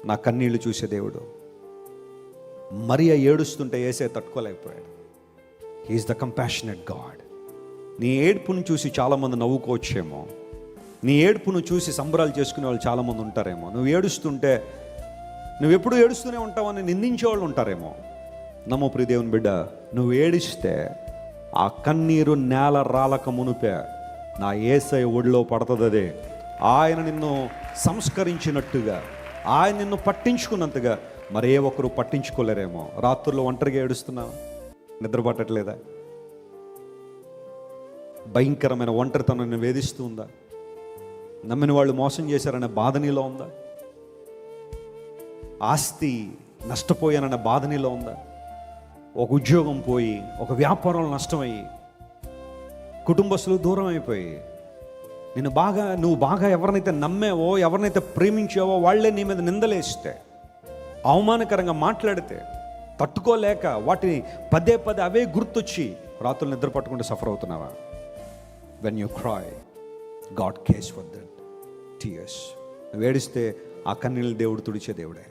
నా కన్నీళ్లు చూసే దేవుడు. మరియ ఏడుస్తుంటే యేసే తట్టుకోలేకపోయాడు. He is the compassionate God. నీ ఏడుపును చూసి చాలామంది నవ్వుకోవచ్చేమో, నీ ఏడుపును చూసి సంబరాలు చేసుకునే వాళ్ళు చాలామంది ఉంటారేమో, నువ్వు ఏడుస్తుంటే నువ్వు ఎప్పుడు ఏడుస్తూనే ఉంటావని నిందించేవాళ్ళు ఉంటారేమో. నమ్మో ప్రియ దేవుని బిడ్డ, నువ్వు ఏడిస్తే ఆ కన్నీరు నేల రాలక మునుపే నా యేసయ్య ఒడిలో పడుతుంది. అదే ఆయన నిన్ను సంస్కరించినట్టుగా, ఆయన నిన్ను పట్టించుకున్నంతగా మరే ఒక్కరు పట్టించుకోలేరేమో. రాత్రుల్లో ఒంటరిగా ఏడుస్తున్నావు, నిద్ర పట్టట్లేదా? భయంకరమైన ఒంటరితనం నిన్ను వేధిస్తూ ఉందా? నమ్మిన వాళ్ళు మోసం చేశారనే బాధ నీలో ఉందా? ఆస్తి నష్టపోయాననే బాధ నీలో ఉందా? ఒక ఉద్యోగం పోయి, ఒక వ్యాపారంలో నష్టమయ్యి, కుటుంబస్తులు దూరం అయిపోయి, నువ్వు బాగా ఎవరినైతే నమ్మావో, ఎవరినైతే ప్రేమించావో వాళ్ళే నీ మీద నిందలేస్తే, అవమానకరంగా మాట్లాడితే తట్టుకోలేక వాటిని పదే పదే అవే గుర్తొచ్చి రాత్రులు నిద్ర పట్టుకుంటే సఫర్ అవుతున్నావా? When you cry, God cares for that tears. నువ్వు ఏడిస్తే ఆ కన్నీళ్ళు దేవుడు తుడిచే దేవుడే.